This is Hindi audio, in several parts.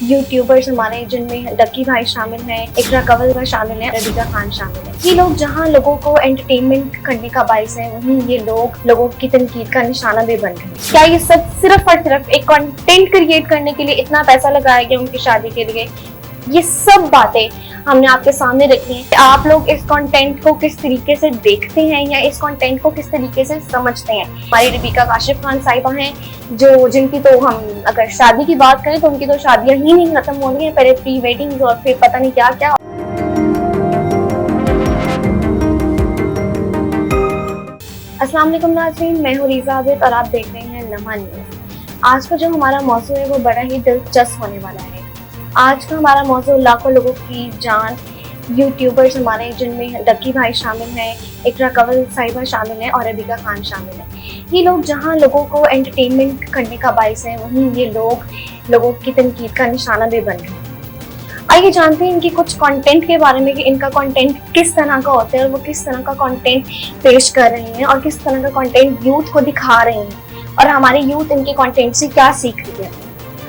यूट्यूबर्स हमारे जिनमें डक्की भाई शामिल हैं, इकरा कंवल शामिल है, रबीका खान शामिल है। ये लोग जहाँ लोगों को एंटरटेनमेंट करने का बाइस है, वहीं ये लोग लोगों की तनकीद का निशाना भी बन रहे हैं। क्या ये सब सिर्फ और सिर्फ एक कंटेंट क्रिएट करने के लिए इतना पैसा लगाया गया उनकी शादी के लिए? ये सब बातें हमने आपके सामने रखी हैं। आप लोग इस कंटेंट को किस तरीके से देखते हैं या इस कंटेंट को किस तरीके से समझते हैं? हमारी रबीका काशिफ खान साहिबा हैं जो जिनकी तो हम अगर शादी की बात करें तो उनकी तो शादियां ही नहीं खत्म हो रही हैं, पहले प्री वेडिंग और फिर पता नहीं क्या क्या। अस्सलाम वालेकुम नाज़रीन, मैं हूं रीज़ा आबिद और आप देख रहे हैं लम्हा न्यूज़। आज का जो हमारा मौजू है वो बड़ा ही दिलचस्प होने वाला है। आज का हमारा मौजू लाखों लोगों की जान यूट्यूबर्स हमारे जिनमें डक्की भाई शामिल हैं, इकरा कंवल साहिबा शामिल है और रबीका खान शामिल है। ये लोग जहां लोगों को एंटरटेनमेंट करने का बाइस है, वहीं ये लोग लोगों की तनकीद का निशाना भी बन रहे हैं। आइए जानते हैं इनकी कुछ कंटेंट के बारे में कि इनका कंटेंट किस तरह का होता है और वो किस तरह का कंटेंट पेश कर रहे हैं और किस तरह का कंटेंट यूथ को दिखा रहे हैं और हमारे यूथ इनके कंटेंट से क्या सीख रही है।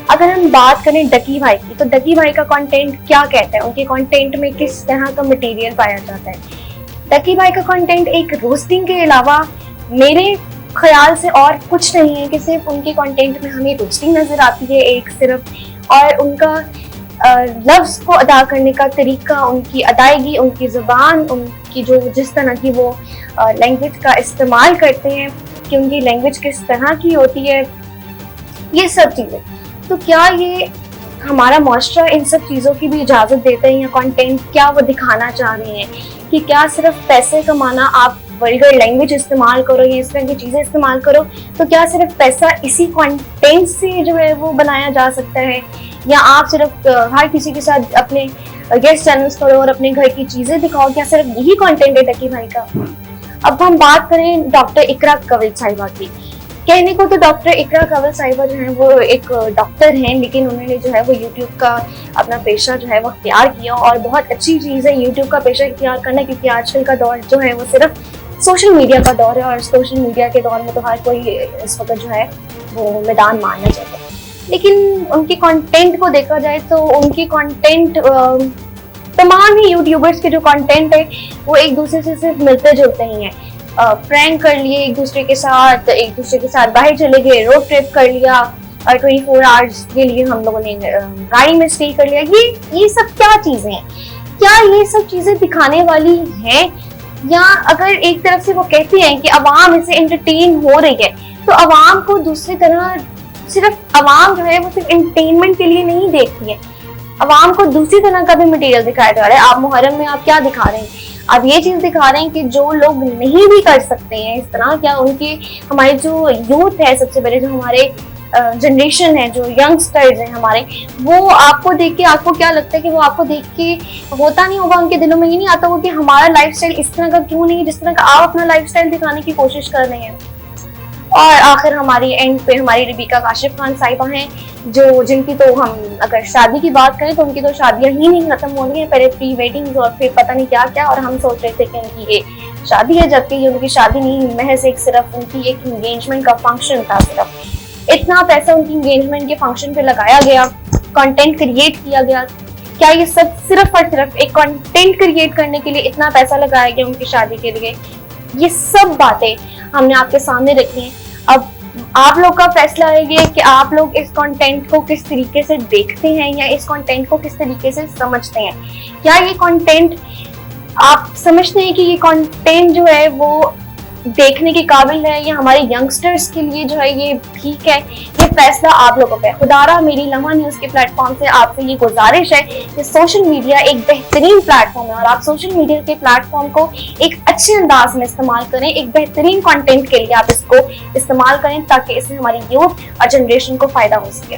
अगर हम बात करें डक्की भाई की, तो डक्की भाई का कंटेंट क्या कहता है, उनके कंटेंट में किस तरह का मटेरियल पाया जाता है? डक्की भाई का कंटेंट एक रोस्टिंग के अलावा मेरे ख्याल से और कुछ नहीं है कि सिर्फ उनके कंटेंट में हमें रोस्टिंग नजर आती है एक सिर्फ, और उनका लफ्ज़ को अदा करने का तरीका, उनकी अदायगी, उनकी ज़ुबान, उनकी जो जिस तरह की वो लैंग्वेज का इस्तेमाल करते हैं कि उनकी लैंग्वेज किस तरह की होती है, ये सब चीज़ें। तो क्या ये हमारा माशरा इन सब चीज़ों की भी इजाज़त देता है या कंटेंट क्या वो दिखाना चाह रहे हैं कि क्या सिर्फ पैसे कमाना, आप वल्गर लैंग्वेज इस्तेमाल करो या इस तरह की चीज़ें इस्तेमाल करो तो क्या सिर्फ पैसा इसी कंटेंट से जो है वो बनाया जा सकता है, या आप सिर्फ हर किसी के साथ अपने गेस्ट चैनल्स करो और अपने घर की चीज़ें दिखाओ, क्या सिर्फ यही कंटेंट है डक्की भाई का? अब हम बात करें डॉक्टर इकरा कंवल साहिबा की। कहने को तो डॉक्टर इकरा कंवल साहिबा जो है वो एक डॉक्टर हैं, लेकिन उन्होंने जो है वो यूट्यूब का अपना पेशा जो है वो अख्तियार किया और बहुत अच्छी चीज़ है यूट्यूब का पेशा अख्तियार करना, क्योंकि आजकल का दौर जो है वो सिर्फ सोशल मीडिया का दौर है और सोशल मीडिया के दौर में तो हर कोई इस वक्त जो है वो मैदान मारना चाहता है। लेकिन उनके कंटेंट को देखा जाए तो उनके कंटेंट तमाम ही यूट्यूबर्स के जो कंटेंट है वो एक दूसरे से सिर्फ मिलते जुलते ही हैं। प्रैंक कर लिए एक दूसरे के साथ बाहर चले गए, रोड ट्रिप कर लिया, 24 आवर्स के लिए हम लोगों ने गाड़ी में स्टे कर लिया। ये सब क्या चीजें हैं? क्या ये सब चीजें दिखाने वाली हैं, या अगर एक तरफ से वो कहते हैं कि अवाम इससे एंटरटेन हो रही है तो अवाम को दूसरी तरह सिर्फ अवाम जो है वो सिर्फ एंटरटेनमेंट के लिए नहीं देखती है, अवाम को दूसरी तरह का भी मटेरियल दिखाया जा रहा है। आप मुहर्रम में आप क्या दिखा रहे हैं? आप ये चीज दिखा रहे हैं कि जो लोग नहीं भी कर सकते हैं इस तरह, क्या उनके हमारे जो यूथ है, सबसे पहले जो हमारे जनरेशन है, जो यंगस्टर्स हैं हमारे, वो आपको देख के आपको क्या लगता है कि वो आपको देख के होता नहीं होगा उनके दिलों में ये नहीं आता होगा कि हमारा लाइफस्टाइल इस तरह का क्यों नहीं, जिस तरह का आप अपना लाइफस्टाइल दिखाने की कोशिश कर रहे हैं। और आखिर हमारी एंड पे हमारी रबीका काशिफ खान साहिबा हैं जो जिनकी तो हम अगर शादी की बात करें तो उनकी तो शादियां ही नहीं खत्म हो रही हैं, पहले प्री वेडिंग और फिर पता नहीं क्या क्या, और हम सोच रहे थे कि इनकी ये शादी है, जबकि ये उनकी शादी नहीं, महज एक सिर्फ उनकी एक एंगेजमेंट का फंक्शन था। सिर्फ इतना पैसा उनकी एंगेजमेंट के फंक्शन पे लगाया गया, कंटेंट क्रिएट किया गया। क्या ये सब सिर्फ और सिर्फ एक कंटेंट क्रिएट करने के लिए इतना पैसा लगाया गया उनकी शादी के लिए? ये सब बातें हमने आपके सामने रखी हैं। अब आप लोग का फैसला है ये कि आप लोग इस कंटेंट को किस तरीके से देखते हैं या इस कंटेंट को किस तरीके से समझते हैं। क्या ये कंटेंट आप समझते हैं कि ये कंटेंट जो है वो देखने के काबिल है, या हमारे यंगस्टर्स के लिए जो है ये ठीक है? ये फैसला आप लोगों पे। खुदारा मेरी लम्हा न्यूज़ के प्लेटफॉर्म से आपसे ये गुजारिश है कि सोशल मीडिया एक बेहतरीन प्लेटफॉर्म है और आप सोशल मीडिया के प्लेटफॉर्म को एक अच्छे अंदाज में इस्तेमाल करें, एक बेहतरीन कंटेंट के लिए आप इसको इस्तेमाल करें ताकि इससे हमारी यूथ और जनरेशन को फायदा हो सके।